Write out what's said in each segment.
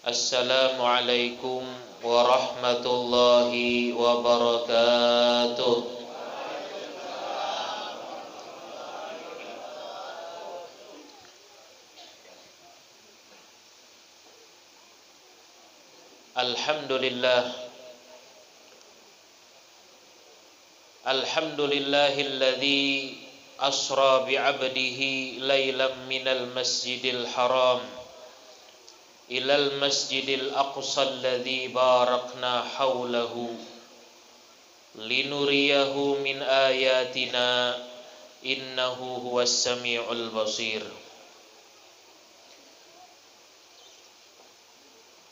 Assalamualaikum warahmatullahi wabarakatuh. Alhamdulillahilladzi asra bi'abdihi lailam minal masjidil haram ilal masjidil aqsa alladzi barakna haulahu linuriyahu min ayatina innahu huwas sami'ul basir.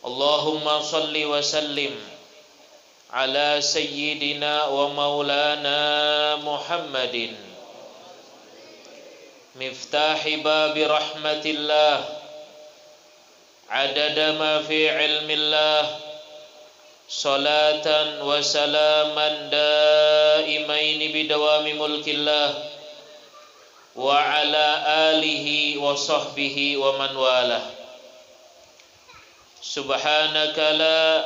Allahumma salli wa sallim ala sayyidina wa maulana Muhammadin miftahi babi rahmatillah adada ma fi ilmillah salatan wa salaman daimaini bidawami mulkillah wa ala alihi wa sahbihi wa man walah. Subhanaka la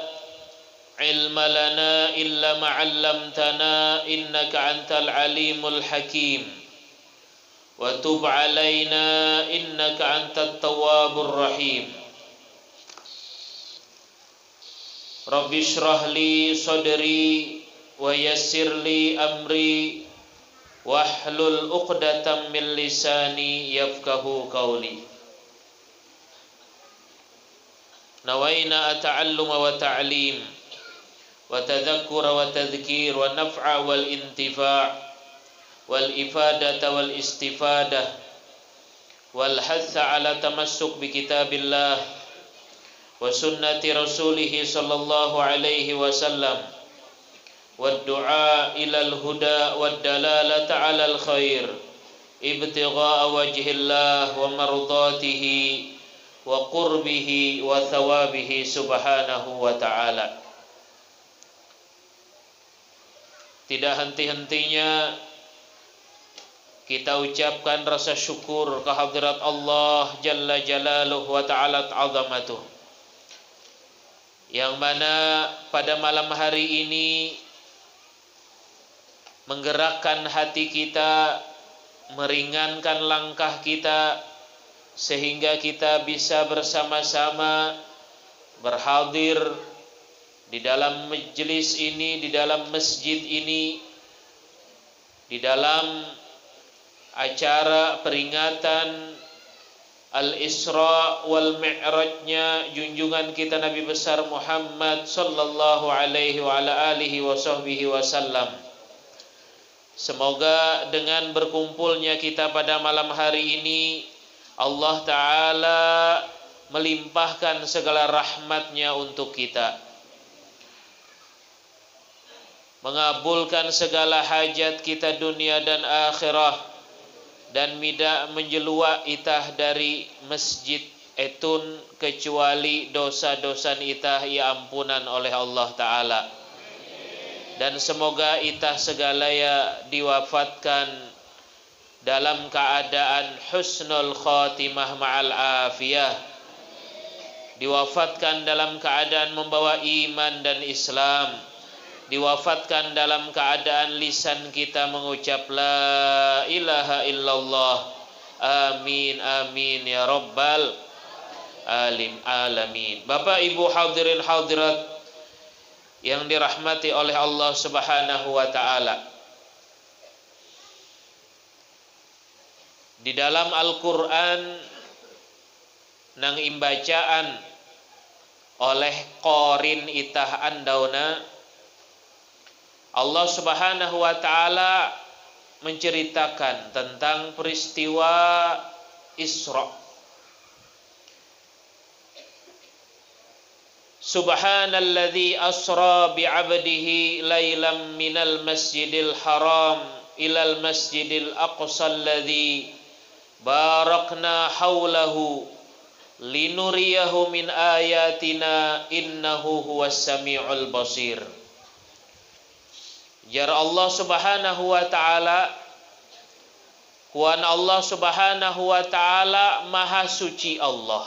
ilma lana illa ma 'allamtana innaka antal alimul hakim wa tub alaina innaka antat tawwabur rahim. Rabbi shrah li sadri wa yassir li amri wahlul 'uqdatam min lisani yafqahu qawli. Nawaina ata'alluma wa ta'lim wa tadhakkura wa tadhkir wa naf'a wal intifa' wal ifadata wal istifadah wal hatha ala tamassuk bi kitabillah wa sunnati rasulih sallallahu alaihi wasallam wad du'a ilal huda wad dalalata 'alal khair ibtigha'a wajhillah wa mardatihi wa qurbihi wa thawabihi subhanahu wa ta'ala. Tidak henti-hentinya kita ucapkan rasa syukur kehadirat Allah Jalla Jalaluhu wa Ta'ala Azamatuh, yang mana pada malam hari ini menggerakkan hati kita, meringankan langkah kita, sehingga kita bisa bersama-sama berhadir di dalam majelis ini, di dalam masjid ini, di dalam acara peringatan Al-Isra wal Mi'rajnya junjungan kita Nabi besar Muhammad sallallahu alaihi wa ala alihi wa sahbihi wasallam. Semoga dengan berkumpulnya kita pada malam hari ini, Allah Ta'ala melimpahkan segala rahmatnya untuk kita, mengabulkan segala hajat kita dunia dan akhirah, dan tidak menjelua itah dari masjid etun kecuali dosa-dosa itah ya ampunan oleh Allah Ta'ala. Dan semoga itah segalanya diwafatkan dalam keadaan husnul khatimah ma'al afiyah, diwafatkan dalam keadaan membawa iman dan Islam, diwafatkan dalam keadaan lisan kita mengucap la ilaha illallah. Amin amin ya rabbal alamin. Bapak Ibu hadirin hadirat yang dirahmati oleh Allah Subhanahu wa taala, di dalam Al-Qur'an nang imbacaan oleh qorin itah andauna, Allah Subhanahu wa ta'ala menceritakan tentang peristiwa Isra. Subhanalladzi asra bi'abdihi lailam minal masjidil haram ilal masjidil aqsa alladzi barakna haulahu linuriyahu min ayatina innahu huwas sami'ul basir. Jar Allah Subhanahu wa ta'ala, kuan Allah Subhanahu wa ta'ala maha suci Allah,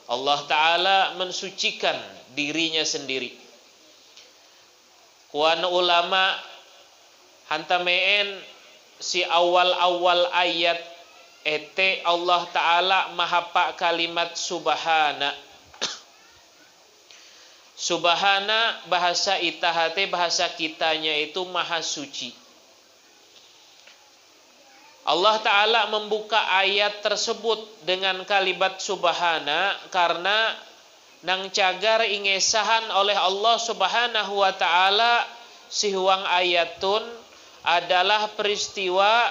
Allah Ta'ala mensucikan dirinya sendiri. Kuan ulama hantameen si awal-awal ayat ete Allah Ta'ala mahapa kalimat subhana. Subhana bahasa itahate, bahasa kitanya itu maha suci. Allah Ta'ala membuka ayat tersebut dengan kalimat subhana karena nang cagar ingesahan oleh Allah Subhanahu wa Ta'ala sihuang ayatun adalah peristiwa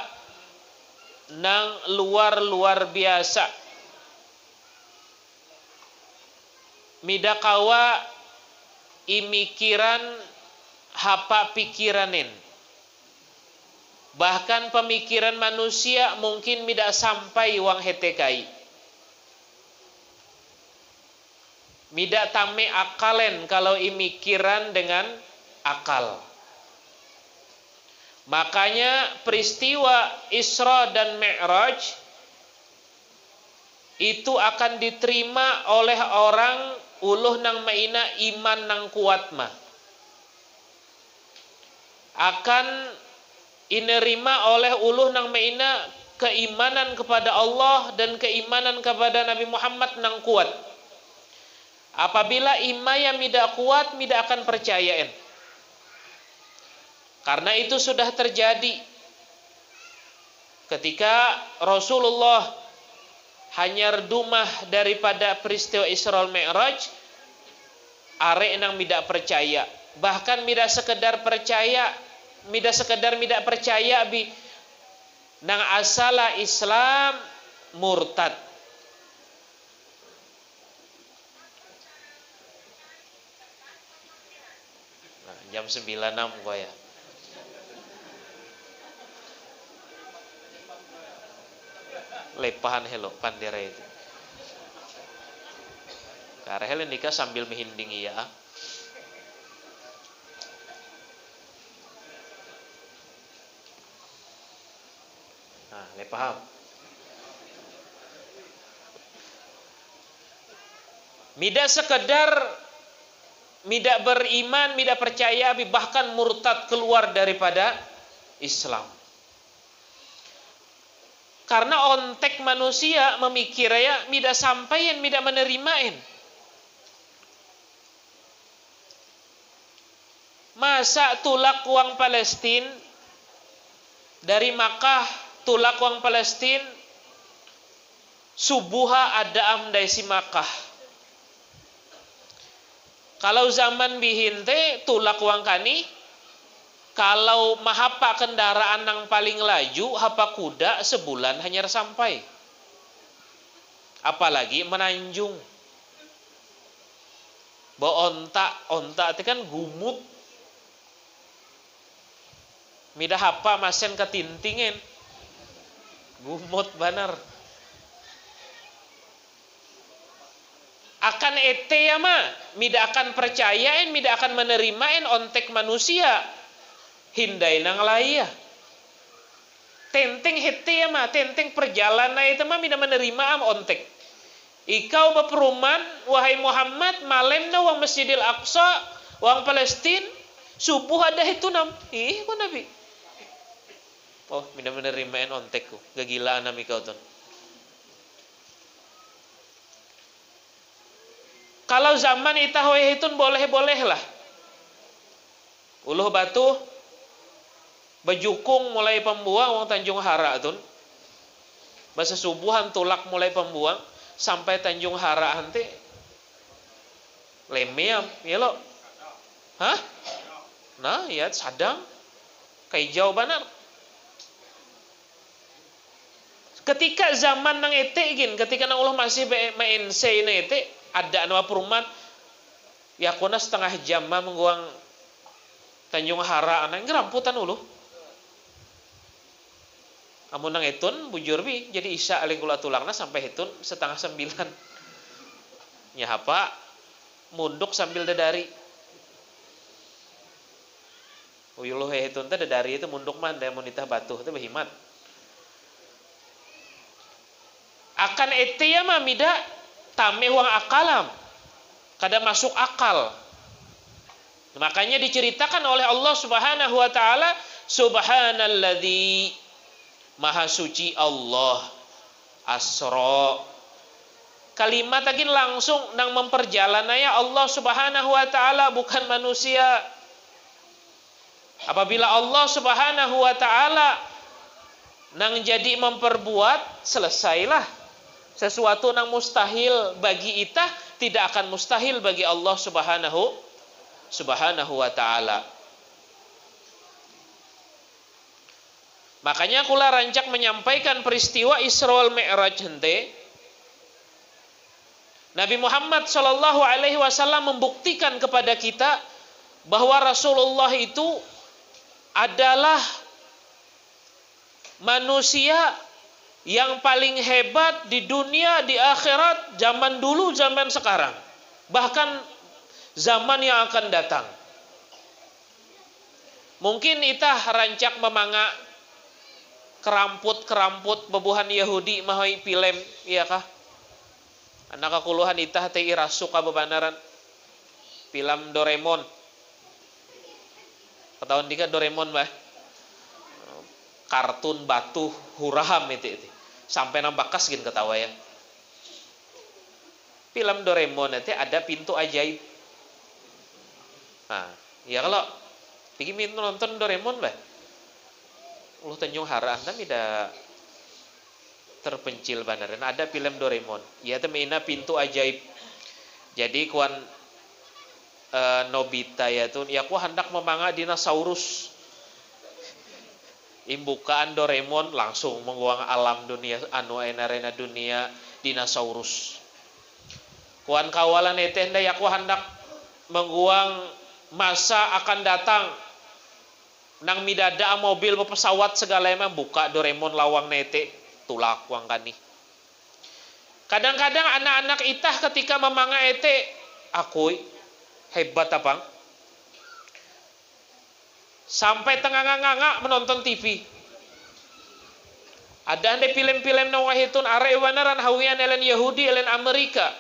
nang luar biasa. Midakawa imikiran hapa pikiranin. Bahkan pemikiran manusia mungkin tidak sampai wang hetekai. Mida tame akalen kalau imikiran dengan akal. Makanya peristiwa Isra dan Mi'raj itu akan diterima oleh orang uluh nang maina iman nang kuat mah. Akan inerima oleh uluh nang maina keimanan kepada Allah dan keimanan kepada Nabi Muhammad nang kuat. Apabila iman yang tidak kuat, tidak akan percayain. Karena itu sudah terjadi ketika Rasulullah hanya dumah daripada peristiwa Isra Mi'raj, arek nang tidak percaya. Bahkan tidak sekedar percaya, tidak percaya bi nang asala Islam murtad. Nah, jam 9.06 gua ya. Lepahan helo pandera itu. Karehel nikah sambil mehinding ya. Nah, paham. Mida sekedar mida beriman, mida percaya, bahkan murtad keluar daripada Islam. Karena ontek manusia memikir ya mida sampaian, mida menerimain. Masa tulak uang Palestina dari Makkah, tulak uang Palestina subuha ada amdai si Makkah. Kalau zaman bihinte tulak uang kani, kalau mahapa kendaraan yang paling laju, hapa kuda sebulan hanya sampai. Apalagi menanjung. Bawa onta itu kan gumut. Mida hapa masen ketintingin. Gumut benar. Akan ete ya mah, mida akan percayain, mida akan menerimain ontek manusia. Hindai nang laia. Tenteng hete ya mah, tenteng perjalanan itu mah mida menerima am ontek. Ikau beperuman, wahai Muhammad, malam na wang Masjidil Aqsa, wang Palestina, subuh ada itu nam. Ih, kok Nabi? Oh, mida menerimain ontekku. Gagilaan nami kau ton. Kalau zaman itahoy itu boleh-boleh lah. Uluh batu bejukung mulai pembuang wong Tanjung Hara tun. Bahasa subuhan tulak mulai pembuang sampai Tanjung Hara hante. Lemeam, ya lo. Hah? Nah, ya sadang. Kayak jauh benar. Ketika zaman nang ete gin, ketika nang Allah masih mense ini ete, ada nama perumahan ya kuna setengah jam mah mengguang Tanjung Hara anak ngeramputan ulu. Amun nang etun bujur bi jadi isya aling kula tulangna sampai etun 8:30. Nya apa munduk sambil dadari. Uyuluh etun teh dadari itu munduk mah da mun ditah batuh teh behimat. Akan ete ya mah mida tame huang akalam, kada masuk akal. Makanya diceritakan oleh Allah Subhanahu wa taala, subhanalladzi, maha suci Allah, asra. Kalimat tadi langsung nang memperjalannya Allah Subhanahu wa taala, bukan manusia. Apabila Allah Subhanahu wa taala nang jadi memperbuat, selesailah. Sesuatu nang mustahil bagi kita tidak akan mustahil bagi Allah Subhanahu wa taala. Makanya kula rancak menyampaikan peristiwa Isra wal Mi'raj hente. Nabi Muhammad sallallahu alaihi wasallam membuktikan kepada kita bahwa Rasulullah itu adalah manusia yang paling hebat di dunia, di akhirat, zaman dulu, zaman sekarang. Bahkan zaman yang akan datang. Mungkin itah rancak memanga keramput bebuhan Yahudi mahoi film, iya kah? Anak kakuluhan itah teh irasuk ka bebanaran film Doraemon. Ketahuan dika Doraemon bah. Kartun batu huraham itu. Sampai nambakas gin ketawa ya. Film Doraemon itu ada pintu ajaib. Nah, ya kalau ingin nonton Doraemon bah, lu Tanjung Hara anda tidak terpencil beneran. Ada film Doraemon, ya temina pintu ajaib. Jadi kuan Nobita ya tuh, ya ku hendak memanga dinosaurus. Imbukaan Doraemon langsung menguang alam dunia anu arena dunia dinosaurus. Kuan kawalan etenda ya ku hendak menguang masa akan datang. Nang midada mobil pesawat segala emang buka Doraemon lawang nete tulak wang kani. Kadang-kadang anak-anak itah ketika memanga ete akui hebat apang. Sampai tengah-nganga menonton TV. Ada ande film-film nang wahitun are wanaran hawian elen Yahudi elen Amerika.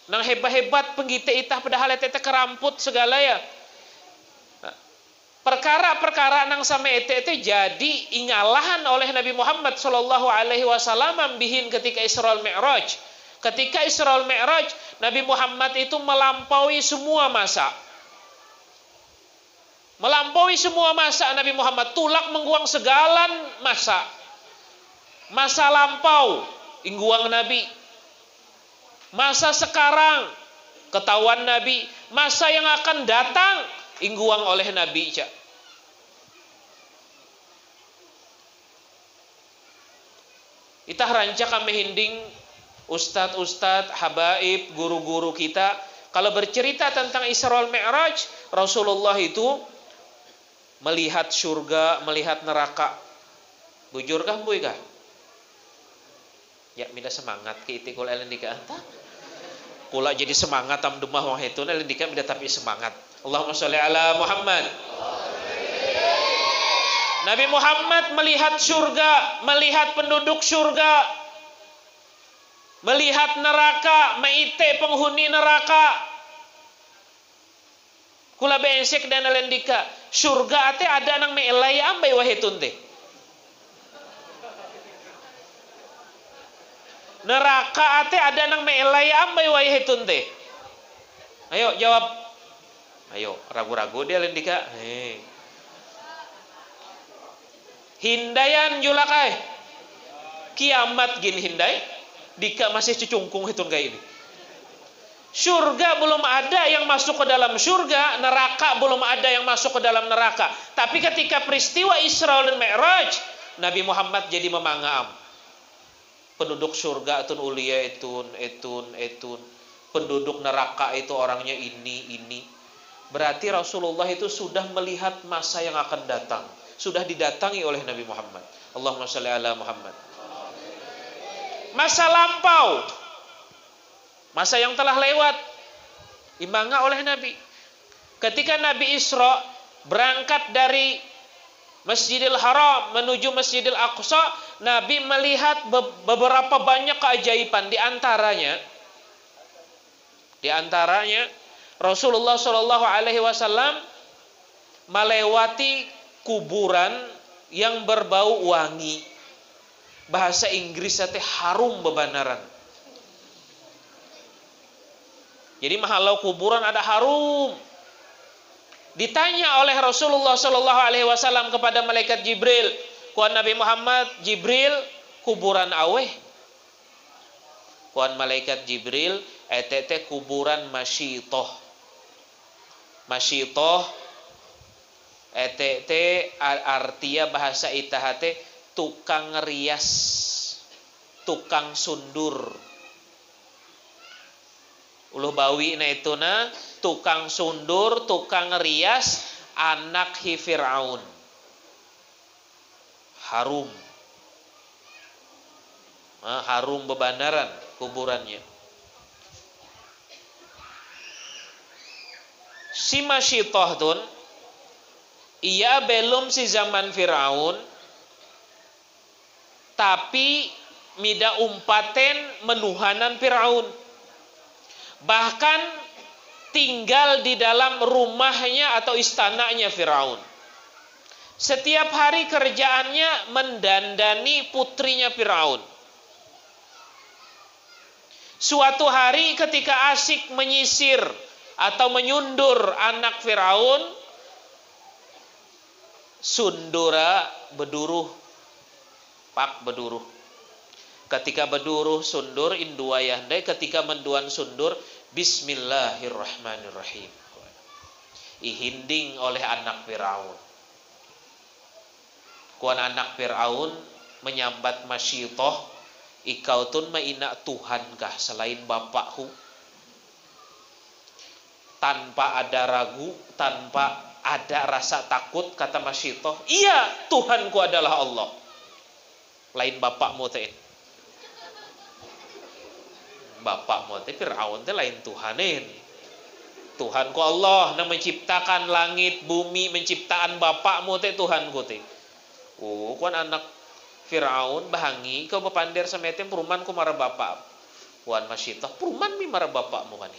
Nang hebat-hebat penggite itah padahal tete keramput segala ya. Perkara-perkara nang sama ete jadi ingalahan oleh Nabi Muhammad sallallahu alaihi wasallam bihin ketika Isra Mi'raj. Ketika Isra Mi'raj, Nabi Muhammad itu melampaui semua masa. Melampaui semua masa Nabi Muhammad, tulak mengguang segala masa. Masa lampau ingguang Nabi. Masa sekarang ketahuan Nabi, masa yang akan datang ingguang oleh Nabi. Itah rancak kami hinding ustad-ustad, habaib, guru-guru kita. Kalau bercerita tentang Isra Mi'raj, Rasulullah itu melihat surga, melihat neraka. Bujur kah boy kah? Ya mina semangat ke iti kula elen dika anta. Kula jadi semangat am dumah wang hetun elen dika mida tapi semangat. Allahumma sholli ala Muhammad. Nabi Muhammad melihat surga, melihat penduduk surga, melihat neraka, meite penghuni neraka. Kula beensek dan alendika, surga ate ada nang meelai ambai wahitun teh. Neraka ate ada nang meelai ambai wahitun teh. Ayo jawab. Ayo ragu-ragu dia alendika. Hindayan julakai. Kiamat gin hindai. Dika masih cucungkung hitun kayak ini. Surga belum ada yang masuk ke dalam surga, neraka belum ada yang masuk ke dalam neraka. Tapi ketika peristiwa Isra dan Mi'raj, Nabi Muhammad jadi memangam. Penduduk surga etun ulia etun. Penduduk neraka itu orangnya ini. Berarti Rasulullah itu sudah melihat masa yang akan datang. Sudah didatangi oleh Nabi Muhammad. Allahumma sholli ala Muhammad. Masa lampau, masa yang telah lewat, imanga oleh Nabi. Ketika Nabi Isra berangkat dari Masjidil Haram menuju Masjidil Aqsa, Nabi melihat beberapa banyak keajaiban. Di antaranya Rasulullah Shallallahu Alaihi Wasallam melewati kuburan yang berbau wangi. Bahasa Inggris teh harum bebanaran. Jadi mahalau kuburan ada harum. Ditanya oleh Rasulullah Shallallahu Alaihi Wasallam kepada malaikat Jibril, kuan Nabi Muhammad, Jibril, kuburan aweh. Kuan malaikat Jibril, etete kuburan masyitoh. Masyitoh, etete artia bahasa itahate tukang rias, tukang sundur. Uluh bawi na itu na tukang sundur, tukang rias, anak hi Fir'aun. Harum. Harum bebanaran kuburannya. Si Masyitoh tun, ia belum si zaman Fir'aun, tapi mida umpaten menuhanan Fir'aun. Bahkan tinggal di dalam rumahnya atau istananya Firaun. Setiap hari kerjaannya mendandani putrinya Firaun. Suatu hari ketika asik menyisir atau menyundur anak Firaun, sundura beduruh, pak beduruh. Ketika beduruh sundur induayandai, ketika menduan sundur bismillahirrahmanirrahim. Ihinding oleh anak Firaun. Kuan anak Firaun menyambat Masyitoh, ikau tun maina Tuhankah selain bapakku? Tanpa ada ragu, tanpa ada rasa takut, kata Masyitoh, iya, Tuhanku adalah Allah. Lain bapakmu teh. Bapak mu teh Firaun teh lain Tuhanin. Tuhanku Allah yang menciptakan langit, bumi, menciptaan bapakmu teh Tuhanku teh. Kuan anak Firaun bahangi kau bepandir semetem peruman ku marah bapak. Kuan Masyitoh peruman mi marah bapakmu kan.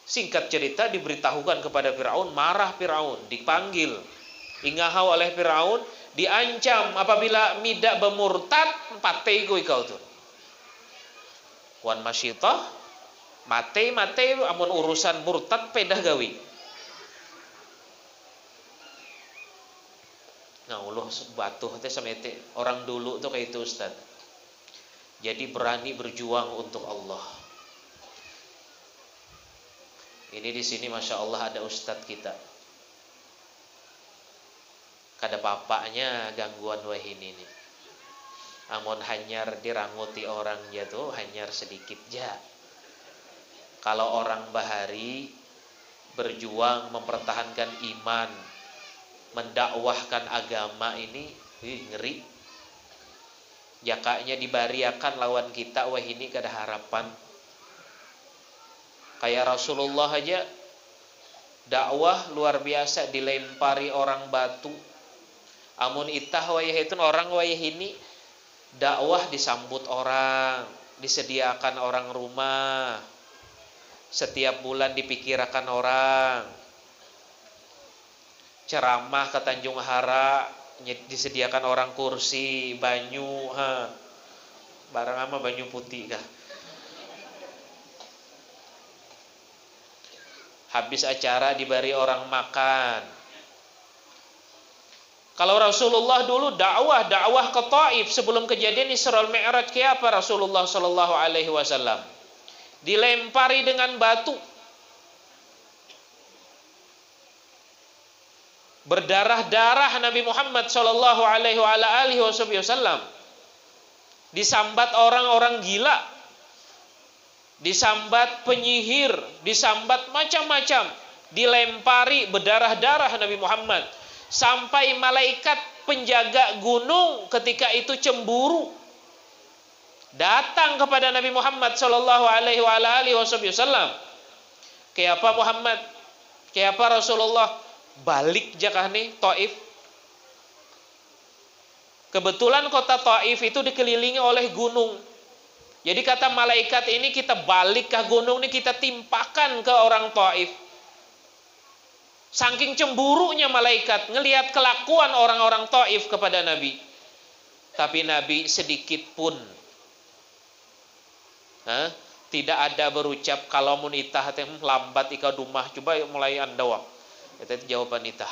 Singkat cerita diberitahukan kepada Firaun, marah Firaun, dipanggil, ingahau oleh Firaun, diancam apabila mida bemurtad patei kau tuh. Kuan Masyitoh mate amun urusan murtad pedah gawi. Nah uluh batuh teh samete orang dulu tuh kayak itu Ustaz. Jadi berani berjuang untuk Allah. Ini di sini Masya Allah ada Ustaz kita. Kada bapaknya gangguan wahini nih. Amun hanyar diranguti orang jatuh hanyar sedikit ja. Kalau orang bahari berjuang mempertahankan iman, mendakwahkan agama ini ngeri. Jakanya dibariakan lawan kita wah ini kada harapan. Kayak Rasulullah aja dakwah luar biasa dilempari orang batu. Amun itah wayah itu orang wayah ini dakwah disambut orang, disediakan orang rumah, setiap bulan dipikirkan orang, ceramah ke Tanjung Hara disediakan orang kursi, banyu, barang ama banyu putih kah. Habis acara diberi orang makan. Kalau Rasulullah dulu dakwah ke Taif sebelum kejadian Isra Mi'raj ke apa Rasulullah Shallallahu Alaihi Wasallam dilempari dengan batu, berdarah-darah Nabi Muhammad Shallallahu Alaihi Wasallam, disambat orang-orang gila, disambat penyihir, disambat macam-macam, dilempari berdarah-darah Nabi Muhammad. Sampai malaikat penjaga gunung ketika itu cemburu, datang kepada Nabi Muhammad Shallallahu Alaihi Wasallam. Kayak apa Muhammad? Kayak apa Rasulullah? Balik jakah nih Taif. Kebetulan kota Taif itu dikelilingi oleh gunung. Jadi kata malaikat ini, kita balik ke gunung ini, kita timpakan ke orang Taif. Saking cemburunya malaikat ngelihat kelakuan orang-orang Taif kepada Nabi. Tapi Nabi sedikit pun tidak ada berucap kalau mun itah teh lambat ika dumah, coba mulai andawang. Itu jawaban itah.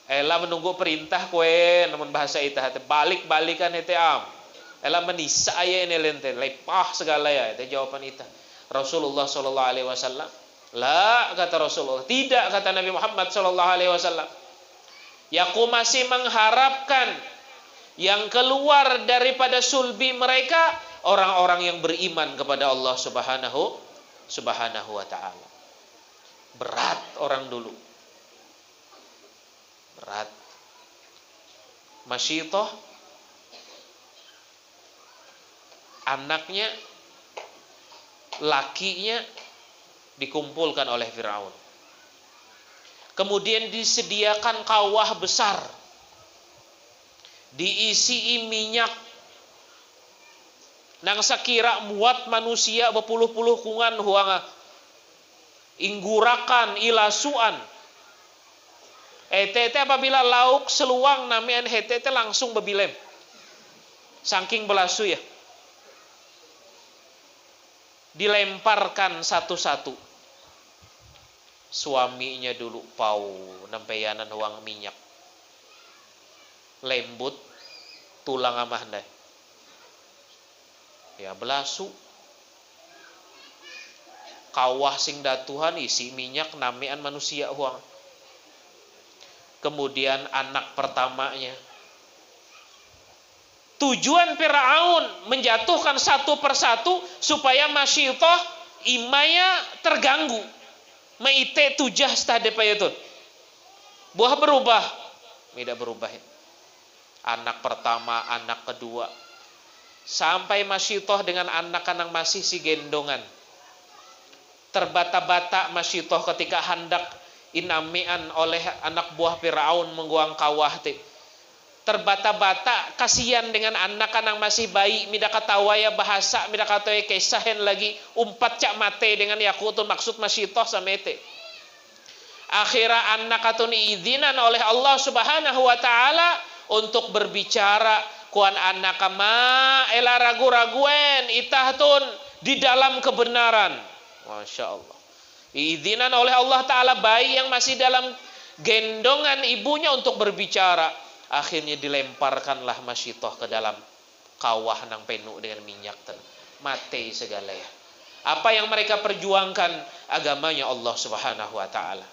Ela menunggu perintah kue, namun bahasa itah balik-balikan itu am. Ela menisa aya ini lente, lepah segala ya, itu jawaban itah. Rasulullah sallallahu alaihi wasallam, la, kata Rasulullah, tidak, kata Nabi Muhammad sallallahu alaihi wasallam. Yaku masih mengharapkan yang keluar daripada sulbi mereka orang-orang yang beriman kepada Allah Subhanahu wa taala. Berat orang dulu. Berat. Masyitoh anaknya, lakinya dikumpulkan oleh Firaun. Kemudian disediakan kawah besar, diisi minyak, nang sakira muat manusia berpuluh-puluh kungan huanga, inggurakan, ilasuan. Tete apabila lauk seluang namian tete langsung bebilem. Saking belasu ya. Dilemparkan satu-satu. Suaminya dulu pau nampeyanan uang minyak. Lembut tulang amah ndai. Ya belasu. Kawah sing datuhan isi minyak namian manusia huang. Kemudian anak pertamanya. Tujuan Firaun menjatuhkan satu persatu supaya Masyitoh imaya terganggu. Meite tujah stade payetun. Buah berubah. Tidak berubah. Anak pertama, anak kedua. Sampai Masyitoh dengan anak-anak masih si gendongan. Terbata-bata Masyitoh ketika hendak inamian oleh anak buah Firaun mengguang kawah te. Terbata-bata kasihan dengan anak-anak masih bayi, mida katawaya bahasa, mida katawaya kesahen lagi umpat cak mate dengan yakutun maksud Masyitoh samete. Akhirnya anak katun izinan oleh Allah Subhanahu wa taala untuk berbicara kuan anak ma ela ragu-raguen itahtun di dalam kebenaran. Masya Allah. Izinan oleh Allah Ta'ala bayi yang masih dalam gendongan ibunya untuk berbicara. Akhirnya dilemparkanlah Masyitoh ke dalam kawah nang penuh dengan minyak. Mati segala ya. Apa yang mereka perjuangkan? Agamanya Allah Subhanahu wa Ta'ala.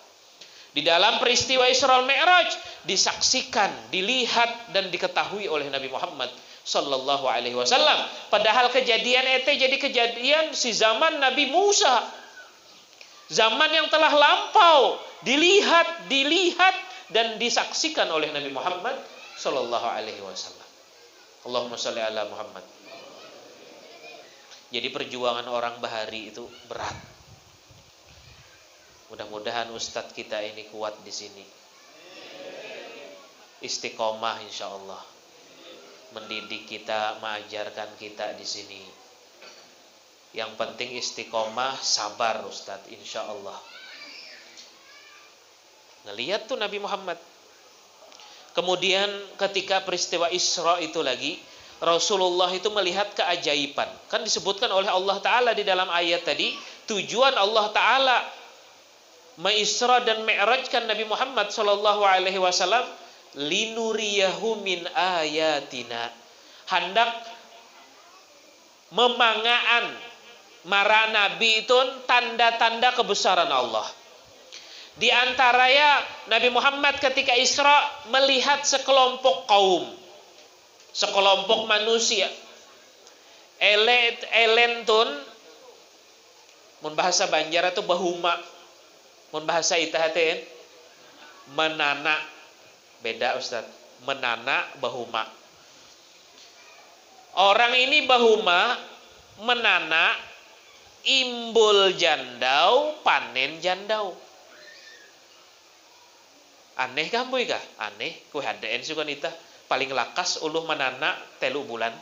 Di dalam peristiwa Isra Mi'raj disaksikan, dilihat dan diketahui oleh Nabi Muhammad sallallahu alaihi wasallam. Padahal kejadian itu jadi kejadian si zaman Nabi Musa. Zaman yang telah lampau dilihat dan disaksikan oleh Nabi Muhammad sallallahu alaihi wasallam. Allahumma shalli ala Muhammad. Jadi perjuangan orang bahari itu berat. Mudah-mudahan ustadz kita ini kuat di sini. Istiqomah insyaallah. Mendidik kita, mengajarkan kita di sini. Yang penting istiqomah, sabar Ustadz, insya Allah. Ngelihat tuh Nabi Muhammad. Kemudian ketika peristiwa Isra itu lagi, Rasulullah itu melihat keajaiban. Kan disebutkan oleh Allah Ta'ala di dalam ayat tadi, tujuan Allah Ta'ala Isra dan Mi'rajkan Nabi Muhammad Sallallahu Alaihi Wasallam linuriyahu min ayatina. Hendak memangaan mara Nabi itu tanda-tanda kebesaran Allah. Di antaranya Nabi Muhammad ketika Isra melihat sekelompok kaum, sekelompok manusia. Elentun, mun bahasa Banjar itu bahuma, mun bahasa itahatin menana, beda Ustaz, menana bahuma. Orang ini bahuma menana imbul jandau, panen jandau. Aneh kan boy kah? Aneh, kue hadeen suka nita paling lakas uluh manana 3 bulan.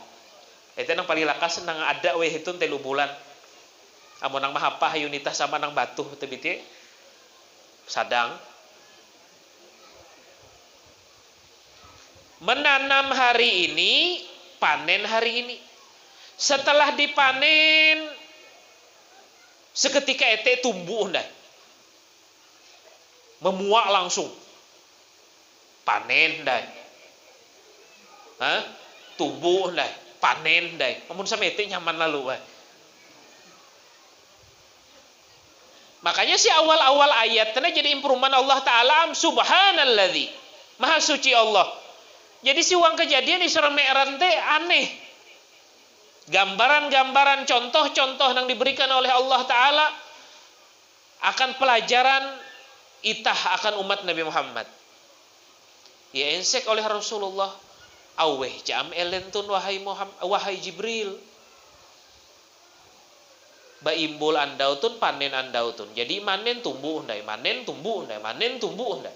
Itu nang paling lakas nang ada weh itu 3 bulan. Amun nang mahapa hayunita sama nang batuh teu biti sadang. Menanam hari ini, panen hari ini. Setelah dipanen, seketika ete tumbuh ndah. Memuak langsung. Panen ndah. Tumbuh ndah, panen ndah. Amun samete nyaman lalu weh. Makanya si awal-awal ayatnya jadi improman Allah Ta'ala, subhanalladzi, maha suci Allah. Jadi si uang kejadian Isra Mi'raj teh aneh. Gambaran-gambaran, contoh-contoh yang diberikan oleh Allah Ta'ala akan pelajaran itah akan umat Nabi Muhammad. Ya ensek oleh Rasulullah. Aweh jam elentun wahai Jibril. Baimbul andautun panen andautun. Jadi manen tumbuh undai, manen tumbuh undai, manen tumbuh undai.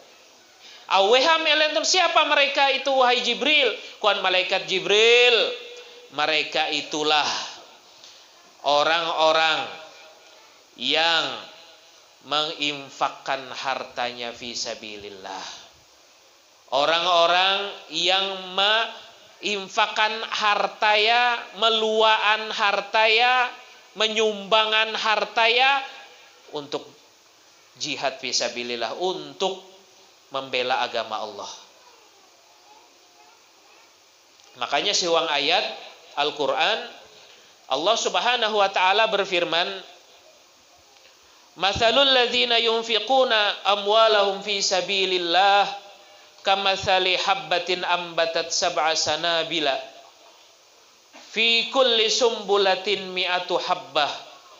Aweham elentun, siapa mereka itu wahai Jibril? Kuan malaikat Jibril. Mereka itulah orang-orang yang menginfakkan hartanya fi sabilillah. Orang-orang yang menginfakkan hartaya, meluaan hartaya, menyumbangan hartaya untuk jihad fisabilillah, untuk membela agama Allah. Makanya siwang ayat Al-Quran Allah Subhanahu wa ta'ala berfirman, Mathalul ladzina yunfiquna amwalahum fi sabilillah kamathali habbatin ambatat sab'a sanabila fi kulli sumbulatin mi'atu habbah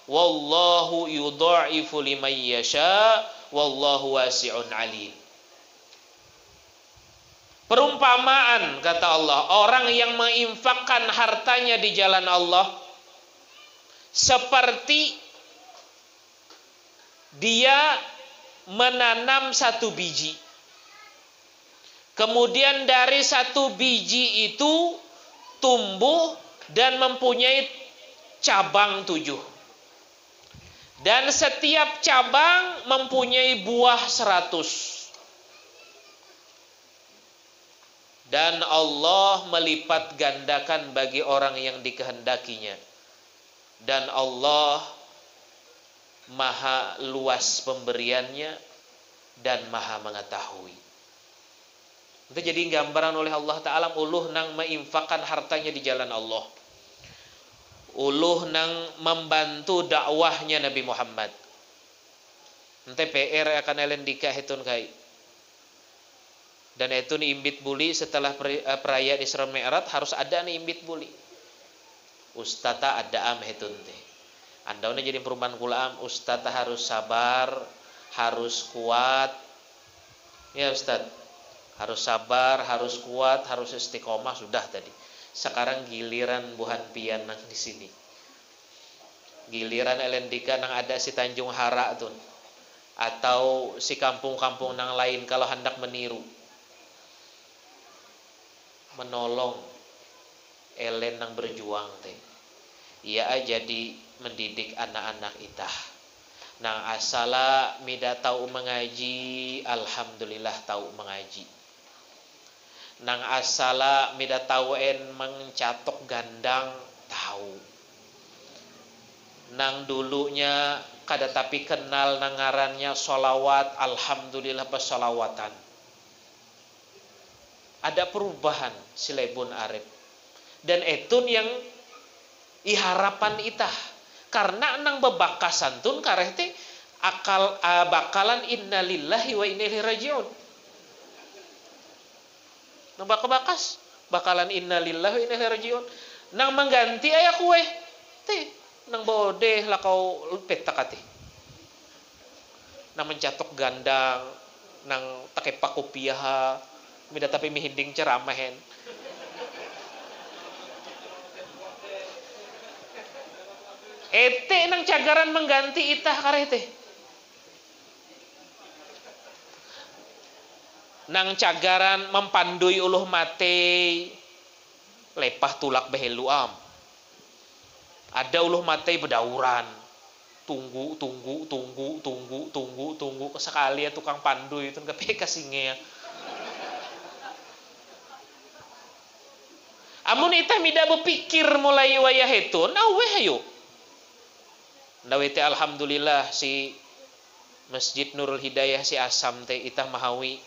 wallahu yudha'ifu liman yasha wallahu wasi'un alim. Perumpamaan kata Allah, orang yang menginfakkan hartanya di jalan Allah seperti dia menanam 1 biji. Kemudian dari 1 biji itu tumbuh dan mempunyai cabang 7. Dan setiap cabang mempunyai buah 100. Dan Allah melipat gandakan bagi orang yang dikehendakinya. Dan Allah maha luas pemberiannya dan maha mengetahui. Itu jadi gambaran oleh Allah Ta'ala, uluh nang menginfakkan hartanya di jalan Allah. Uluh nang membantu dakwahnya Nabi Muhammad. Nanti PR akan elendika hitun kai. Dan itu nih imbit buli setelah perayaan Isra Mi'raj harus ada nih imbit buli. Ustata ada am hitun teh. Andaunya jadi perubahan kulaam, ustata harus sabar, harus kuat. Ya Ustaz, harus sabar, harus kuat, harus istiqomah sudah tadi. Sekarang giliran buhan pian nang di sini. Giliran elendika nang ada si Tanjung Hara tuh. Atau si kampung-kampung nang lain kalau hendak meniru. Menolong elen nang berjuang teh. Ia jadi mendidik anak-anak itah. Nang asala mida tahu mengaji, alhamdulillah tahu mengaji. Nang asala mida tahu mencatok gandang, tahu. Nang dulunya kada tapi kenal nangarannya solawat, alhamdulillah bersolawatan. Ada perubahan silebun arif. Dan etun yang iharapan itah. Karena nang bebakasan tun kareh teh bakalan innalillahi wa inna ilaihi rajiun. Nang bakas bakalan innalillahi wa inna ilaihi rajiun. Nang mengganti aya kue teh nang bodeh lah kau petak ati. Nang mencatok gandang, nang take pakopiah, mida tapi mihinding ceramahen. Ete nang cagaran mengganti itah kareh teh. nang cagaran mempandui uluh mate lepah tulak behelu am. Ada uluh mate bedauran. Tunggu sekali ya tukang pandu itu kepe kasinge ya. Amun itah mida berpikir mulai wayah itu, naweh ayo. Nawete alhamdulillah si Masjid Nurul Hidayah si Asam teh itah mahawi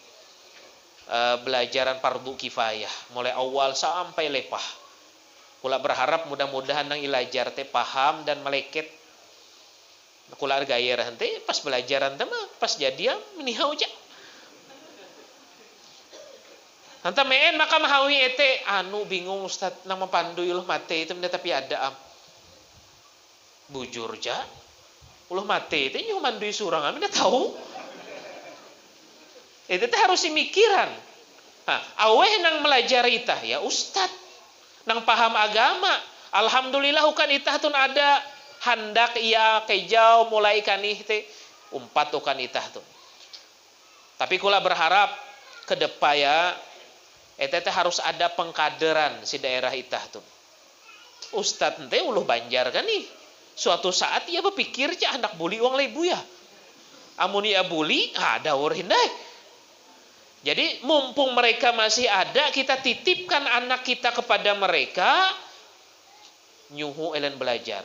belajaran fardu kifayah mulai awal sampai lepah. Kula berharap mudah-mudahan nang ilajar teh paham dan meleket. Kula gaya hente pas belajaran teh mah pas jadian menihau aja. Hanta meen maka mahawi ete anu bingung Ustaz nang mempandu uluh mate itu tapi ada am. Bujur ja. Uluh mate itu nyu mandui surang am dah tahu. Itu teh harus dimikiran. Nah, aweh nang melajari itah ya Ustaz nang paham agama. Alhamdulillah ukan itah tun ada hendak ia kejau mulai kanih teh umpat ukan itah tun. Tapi kula berharap ke depan ya eta teh harus ada pengkaderan si daerah itah tun. Ustaz teh uluh Banjar kan nih. Suatu saat ia berpikir ja hendak buli uang lebu ya. Amun ia buli, daur hindai. Jadi mumpung mereka masih ada, kita titipkan anak kita kepada mereka, nyuhu elen belajar.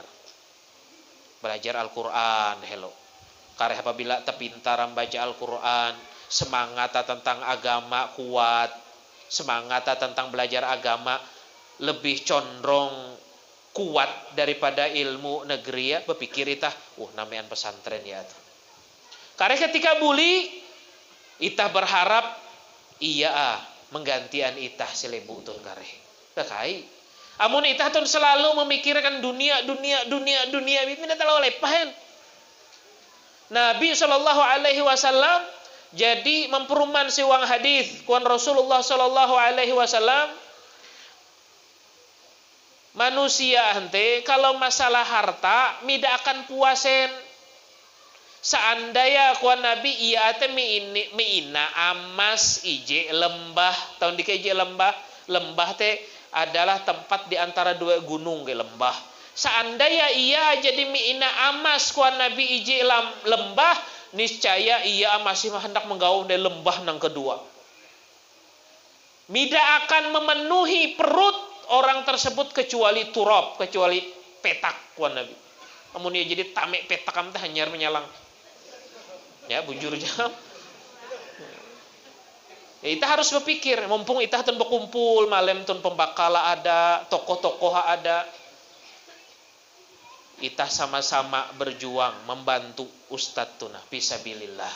Belajar Al-Quran, hello. Karena apabila terpintar membaca Al-Quran, semangat tentang agama kuat, semangat tentang belajar agama lebih condong kuat daripada ilmu negeri ya, berpikir itah, namanya pesantren ya. Karena ketika buli, itah berharap iya menggantian itah selebu tun kareh. Kakai. Amun itah tun selalu memikirkan dunia, itu tidak terlalu lepahan. Nabi SAW jadi memperuman siwang hadis kuan Rasulullah SAW, manusia hente kalau masalah harta mida akan puasen. Seandainya kuan Nabi iya ate miina amas ije lembah tahun dikeje lembah teh adalah tempat di antara dua gunung ke lembah. Seandainya ia jadi miina amas kuan Nabi ije lembah, niscaya ia masih hendak menggaung dari lembah nang kedua. Mida akan memenuhi perut orang tersebut kecuali turab, kecuali petak kuan Nabi. Amun ia jadi tamek petak am teh hanyar menyalang. Ya bujur jam. Ya, kita harus berpikir, mumpung kita tun berkumpul malam tun pembakala ada, tokoh-tokoh ada. Kita sama-sama berjuang membantu Ustadz tunah fisabilillah.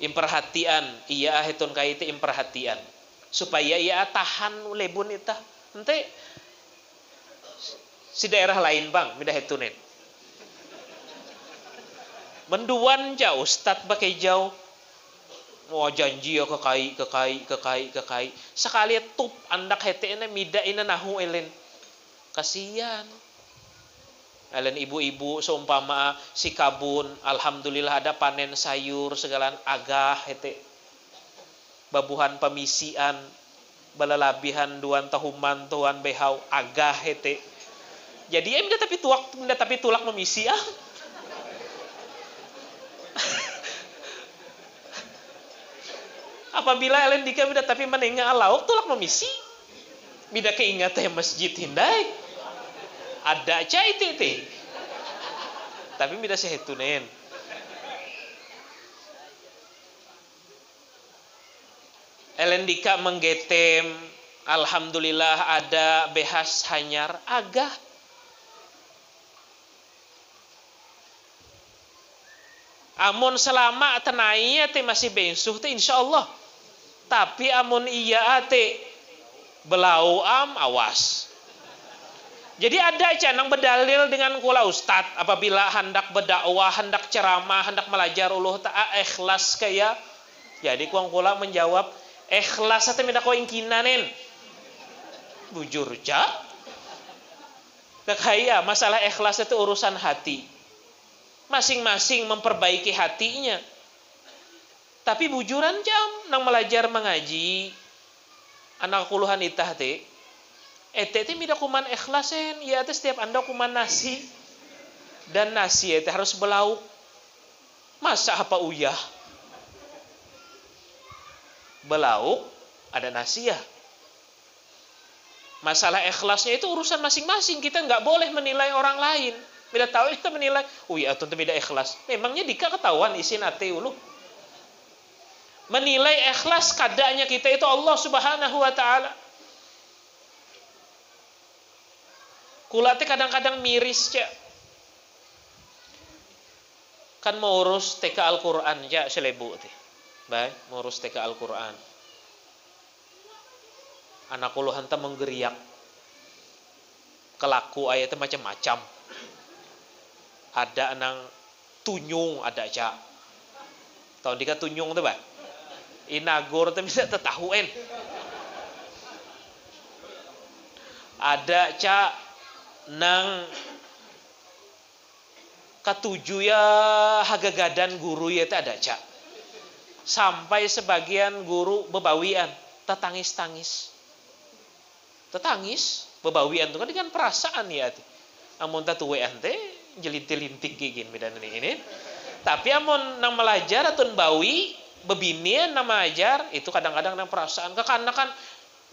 Imperhatian, iya hitun kaite imperhatian supaya ia tahan lebun itah. Ente si daerah lain bang, midah hitunin. Menduan jauh Ustadz pakai jauh mau janji ya kekai sekali tup andak hete ene mida ina nahu elen kasihan elen ibu-ibu seumpama si kabun alhamdulillah ada panen sayur segala agah hete babuhan pemisian balalabihan duan tahuman tuan behau agah hete jadi em tapi tulak memisi apabila elen dika bida tapi menengah lauk tulak memisi bida keingat teh masjid hindai ada cai tete tapi bida sehetunen elen dika menggetem alhamdulillah ada behas hanyar agah amun selama tenainya teh masih bensuh teh insyaallah. Tapi amun iya ate belau awas. Jadi ada canang berdalil dengan kula ustad apabila hendak berdakwah, hendak ceramah, hendak melajar uluh ta'a ikhlas kaya. Jadi kuang kula menjawab ikhlas ate mida ko ingkinanen. Bujur ja. Kaya masalah ikhlas itu urusan hati. Masing-masing memperbaiki hatinya. Tapi bujuran jam nang belajar mengaji anak kuluhan itah teh. Teh mida kuman ikhlasen, ya teh setiap anda kuman nasi. Dan nasi teh harus belauk. Masa apa uyah? Belauk ada nasi ya. Masalah ikhlasnya itu urusan masing-masing. Kita nggak boleh menilai orang lain. Bila tahu kita menilai, ya tentu tidak ikhlas. Memangnya dika ketahuan isin ate ulu. Menilai ikhlas kadanya kita itu Allah Subhanahu wa taala. Kula teh kadang-kadang miris cak. Kan mau urus TK Al-Qur'an ja selebu teh. Baik, mau urus TK Al-Qur'an. Anak kuluhan teh menggeriak. Kelaku ayatnya macam-macam. Ada nang tunyung ada cak. Tahu dika tunyung tuh, Bah? Inagor teh bisa tetahuen. Ada cak nang ketujuh ya hagagadan guru ya teh ada cak. Sampai sebagian guru bebawian, tetangis-tangis. Tetangis, bebawian itu kan perasaan ya. Amun tatuwean teh jelintik-lintik gigin bedan ini. Tapi amun nang melajar atun bawi bebinian nang mengajar itu kadang-kadang nang perasaan kekanakan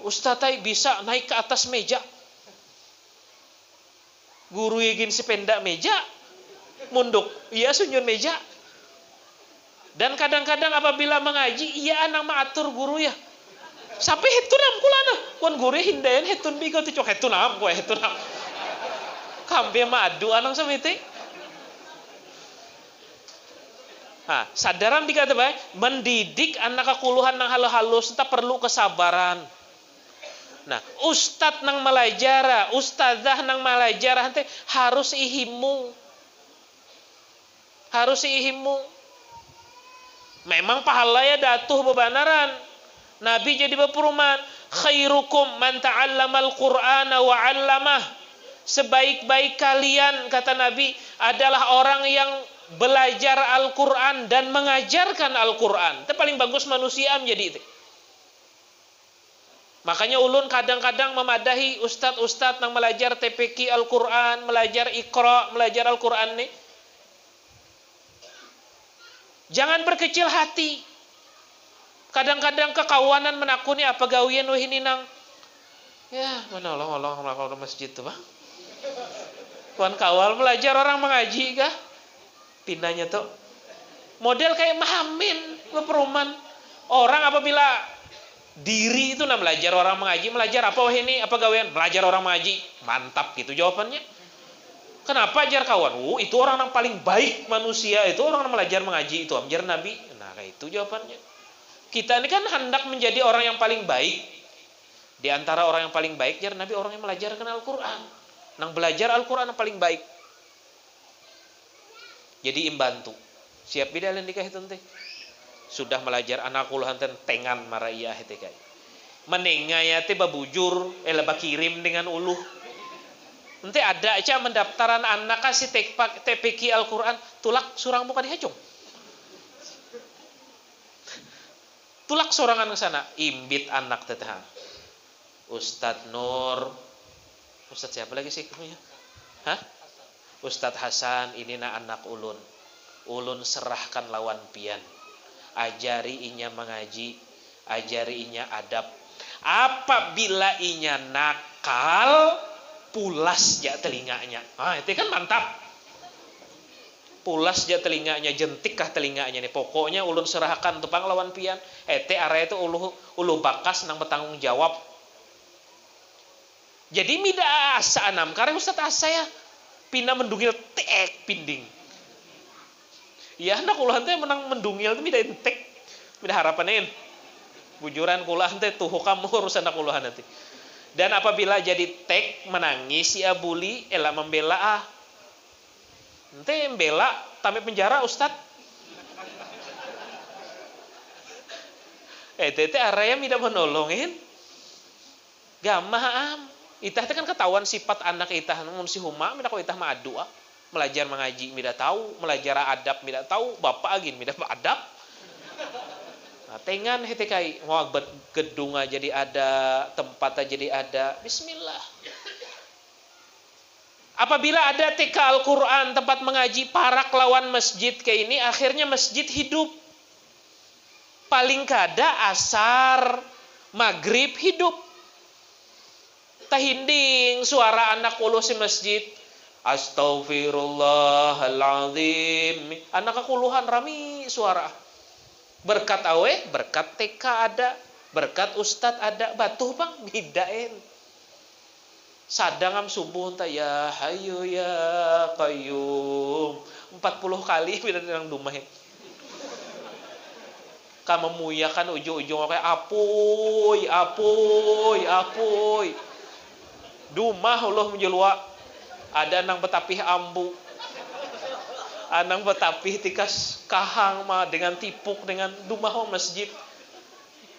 ustaz bisa naik ke atas meja. Guru ingin sependa meja munduk, iya sunyun meja. Dan kadang-kadang apabila mengaji iya anak maatur guru ya. Sampai hetunam kulana. Kun guru hindayan hetun bigo tu cok hetunam kowe hetunam. Kambe madu anang samete. Nah, sadaran dikata bae, mendidik anak kakuluhan nang halus-halus kita perlu kesabaran. Nah, ustad nang malajara, ustadzah nang malajara teh harus ihimu. Harus ihimu. Memang pahala ya datuh bebanaran. Nabi jadi berperumahan, khairukum man ta'allamal Qur'ana wa 'allamah. Sebaik-baik kalian kata Nabi adalah orang yang belajar Al-Qur'an dan mengajarkan Al-Qur'an. Itu paling bagus manusia menjadi itu. Makanya ulun kadang-kadang memadahi ustad-ustad yang belajar TPQ Al-Qur'an, belajar Iqra, belajar Al-Qur'an nih. Jangan berkecil hati. Kadang-kadang kekawanan menakuni apa gawian wah ini nang. Ya, mana Allah masjid tuh, Bang. Tuan kawal belajar orang mengaji kah? Pindahnya tuh model kayak mahamin perumahan. Orang apabila diri itu nam belajar orang mengaji, belajar apa wah ini? Apa gawean? Belajar orang mengaji. Mantap gitu jawabannya. Kenapa ajar kawan? Itu orang yang paling baik manusia, itu orang yang belajar mengaji itu ajar Nabi. Nah, kayak itu jawabannya. Kita ini kan hendak menjadi orang yang paling baik. Di antara orang yang paling baik, jar Nabi orang yang belajarkan Al-Qur'an. Nang belajar Al-Qur'an yang paling baik. Jadi imbantu. Siap bidalan nikah itu teh. Sudah belajar anak kuluhan tengan maraya hete kai. Menengaya teh babujur bakirim dengan uluh. Nanti ada aja mendaftaran anak kasih TPQ Al-Qur'an, tulak surang muka dihacung. Tulak sorangan ke sana, imbit anak teteh. Ustadz Nur, Ustadz siapa lagi sih kamu ya? Hah? Ustadz Hasan, ini na anak ulun. Ulun serahkan lawan pian. Ajari inya mengaji, ajari inya adab. Apabila inya nakal, pulas ja telinganya. Itu kan mantap. Pulas ja telinganya, jentik kah telinganya nih. Pokoknya ulun serahkan tupang lawan pian. Area itu ulu bakas nang bertanggung jawab. Jadi mida asa anam karena Ustaz asa ya pina mendungil tek pinding. Ya anak kuluhan teh menang mendungil teh mida tek. Mida harapanin. Bujuran kuluhan teh tuh kamu urusan anak kuluhan nanti. Dan apabila jadi tek menangis ya buli elah membela ente membela tamai penjara Ustad. Tete area tidak menolongin. Gamah itah teh kan ketahuan sifat anak itah mun si huma mida ko itah mah adu belajar mengaji mida tahu, belajar adab mida tahu, bapak agin mida adab. Nah, tengan hete kai mau gedung aja jadi ada, tempat aja jadi ada. Bismillah. Apabila ada TK Al-Quran, tempat mengaji, para lawan masjid kayak ini, akhirnya masjid hidup. Paling kada asar, maghrib hidup. Tahinding suara anak ulu si masjid. Astaghfirullahaladzim. Anak kekuluhan rami suara. Berkat awe, berkat TK ada, berkat ustad ada, batuh bang, bidain. Sadangam subuh entah ya hayu ya qayyum 40 kali bila nang dumahe. Ka memuyakan ujung-ujung kayak apuy. Dumah Allah menjelua. Ada nang betapih ambu. Anang betapih tikas kahang mah dengan tipuk dengan dumah masjid.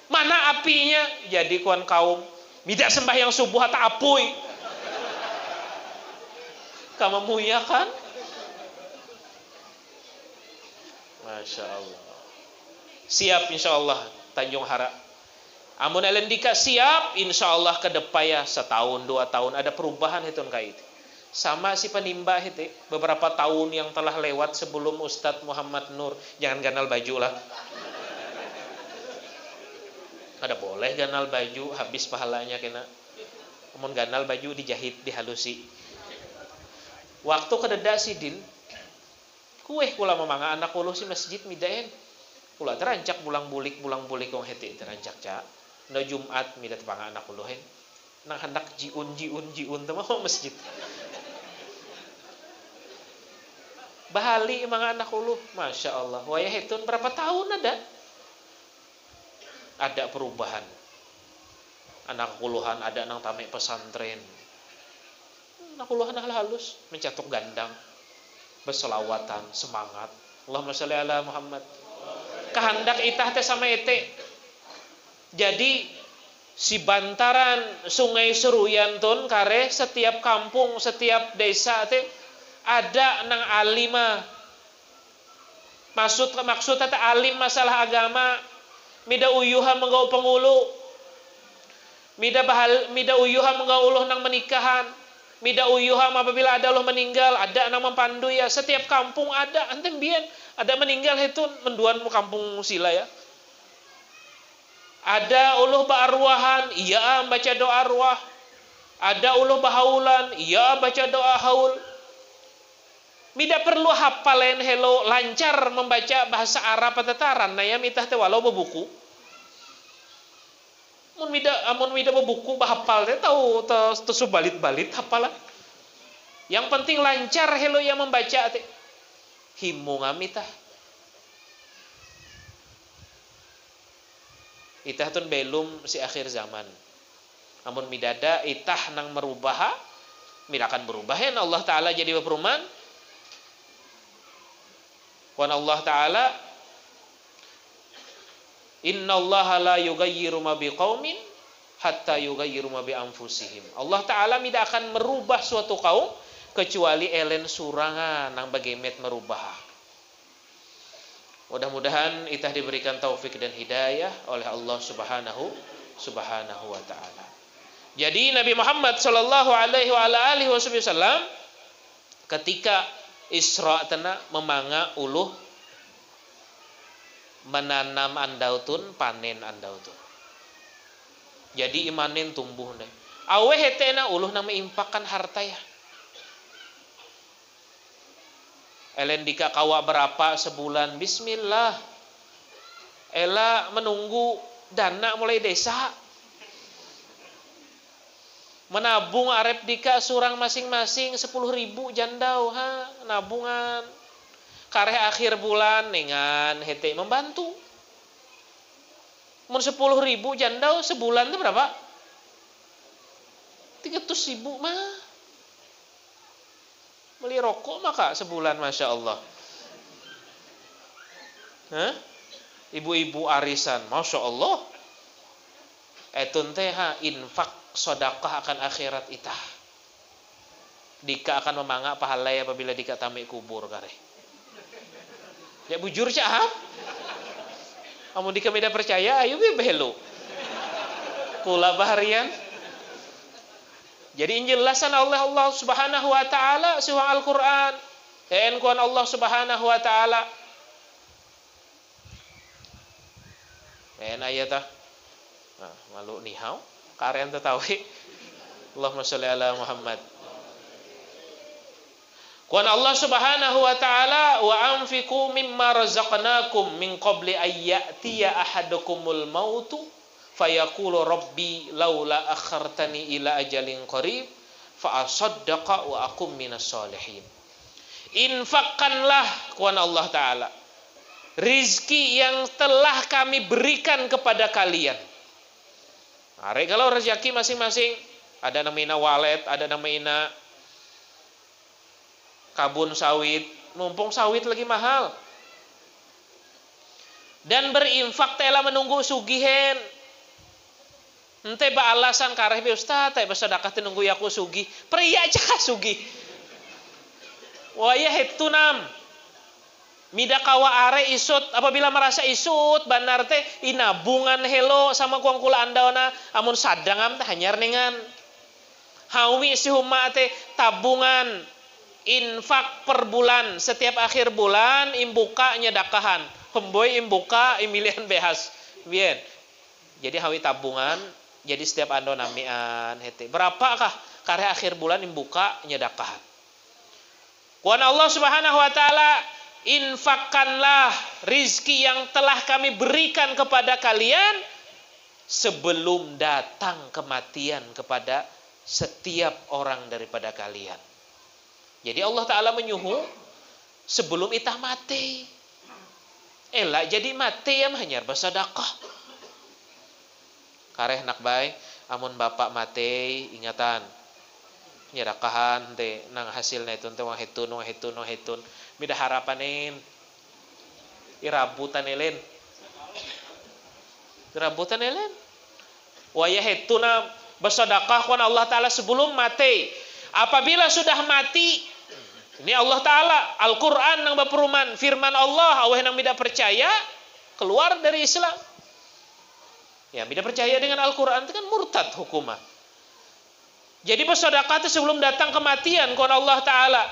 Mana apinya? Jadi kuan kaum midak sembahyang subuh atau apuy. Kamu muya kan? Masya Allah. Siap insya Allah Tanjung Hara. Amun elendika siap insya Allah ke depan ya 1 tahun 2 tahun ada perubahan itu kait. Sama si penimba itu beberapa tahun yang telah lewat sebelum Ustadz Muhammad Nur. Jangan ganal baju lah. Ada boleh ganal baju habis pahalanya kena. Amun ganal baju dijahit dihalusi. Waktu kededa sidin kue kula memanga anak uluh si masjid midaen. Kula terancak bulang-bulik wong hete terancak cak. Na Jumat mida tepanga anak uluhen. Nang hendak jiun teh mah masjid. Bahali emang anak uluh, Masya Allah. Wayah hitun berapa tahun ada? Ada perubahan. Anak uluhan ada nang tamek pesantren. Anak uluhan halus, mencatuk gandang, berselawatan, semangat. Allahumma sholli ala Muhammad. Kehendak itah teh sama ete. Jadi si bantaran Sungai Seruyan tun kare setiap kampung, setiap desa teh ada nang alima. Maksud teh alim masalah agama. Mida uyuha menggau pengulu. Mida uyuha menggau uluh nang menikahan. Mida uyuha apabila ada uluh meninggal, ada nang mempandu ya. Setiap kampung ada. Antem bian ada meninggal itu menduan kampung sila ya. Ada uluh ba'arwahan, iya baca doa arwah. Ada uluh bahaulan, iya baca doa haul. Mida perlu hafalen hello lancar membaca bahasa Arab tetaran na ya mitah teh walau bebuku. Amun mida bebuku bahapal teh tahu tesu balit-balit hafalan. Yang penting lancar hello yang membaca teh. Himu ngamitah. Itah tun belum si akhir zaman. Amun midada itah nang merubah, mida akan berubah ya Allah Taala jadi perumahan. Wan Allah Ta'ala innallaha la yughayyiru ma biqaumin hatta yughayyiru ma bi anfusihim. Allah Ta'ala tidak akan merubah suatu kaum kecuali elen surangan nang bagemet merubah. Mudah-mudahan itah diberikan taufik dan hidayah oleh Allah Subhanahu wa Ta'ala. Jadi Nabi Muhammad sallallahu alaihi wasallam ketika Isra tena memanga uluh menanam andautun panen andautun. Jadi imanin tumbuh deh. Awe hetena uluh nama impakan harta ya. Elen dika kawa berapa sebulan bismillah. Ela menunggu dana mulai desa. Menabung arep dika surang masing-masing 10.000 jandau nabungan. Kareh akhir bulan nengan hete membantu. Mun 10.000 jandau sebulan itu berapa? 300.000 mah. Beli rokok maka sebulan Masya Allah. Ibu-ibu arisan Masya Allah. Etun teh infak sedekah akan akhirat itah. Dika akan memangga pahala apabila dika tamek kubur kareh. Ya bujur cahap. Amun di kami dah percaya, ayo belo. Kula baharian. Jadi injelasan Allah Subhanahu wa taala suang Al-Qur'an. En kuan Allah Subhanahu wa taala. En ayatah. Nah, malu nihau. Karen tetawi. Allahumma sholli ala Muhammad. Kuan Allah Subhanahu wa taala wa anfiqu mimma razaqnakum min qabli ayyatiya ahadukumul mautu fayaqulu rabbi laula akhartani ila ajalin qarib fa asaddaqa wa akum minas solihin. Infakkanlah kuan Allah taala rizki yang telah kami berikan kepada kalian. Are kalau rezeki masing-masing ada namanya walet, ada namanya kabun sawit, mumpung sawit lagi mahal. Dan berinfak telah menunggu sugihen. Ente ba alasan kareh be ustaz, teh bersedekah teh nunggu yaku sugih. Pria aja sugih. Waya hetunam. Mida kawa are isut, apabila merasa isut banar teh inabungan helo sama kuang kula andaona amun sadangam teh hanyar nengan. Hawi si huma teh tabungan infak per bulan, setiap akhir bulan imbuka nyedakahan, pemboy imbuka imilihan behas, bien. Jadi hawi tabungan, jadi setiap ando namian hete. Berapakah karya akhir bulan imbuka nyedakahan? Kuan Allah Subhanahu wa taala, infakkanlah rizki yang telah kami berikan kepada kalian sebelum datang kematian kepada setiap orang daripada kalian. Jadi Allah Ta'ala menyuhu sebelum itah mati. Elak jadi mati yang hanyar bersedekah. Kareh nak baik, amun bapak mati, ingatan. Nyedekahan teh nang hasilnya itu teh wang hitun. Mida harapanin. Irabutan elen. Waya hituna bersedekah kuan Allah Ta'ala sebelum mati. Apabila sudah mati, ini Allah Ta'ala, Al-Quran nang berperuman, firman Allah, aweh nang tidak percaya, keluar dari Islam. Ya, tidak percaya dengan Al-Quran, itu kan murtad hukumah. Jadi bersedekah itu sebelum datang kematian, kuan Allah Ta'ala.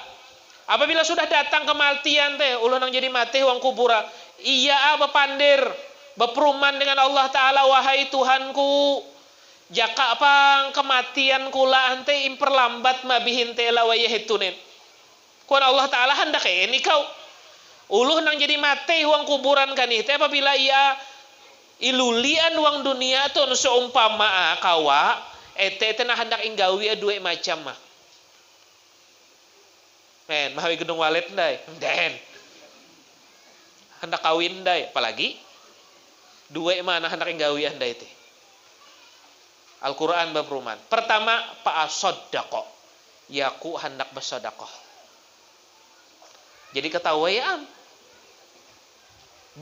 Apabila sudah datang kematian, teh, ulah nang jadi mati, uang kubura. Iya, bepandir, berperuman dengan Allah Ta'ala, wahai Tuhanku, jaka pang kematian kula ante imperlambat mabihin tela wayahitunin. Kuan Allah Ta'ala hendak ini kau. Uluh nang jadi mati uang kuburan kan itu apabila ia ilulian uang dunia tu seumpama kawa ete nah hendak inggawi dua macam mah. Men, mahawi gedung walet ndai. Den. Hendak kawin ndai, apalagi dua mana hendak inggawi ndai teh. Al-Quran berperuman. Pertama, fa'asoddaqo. Yaku hendak bersedekah. Jadi ketahuian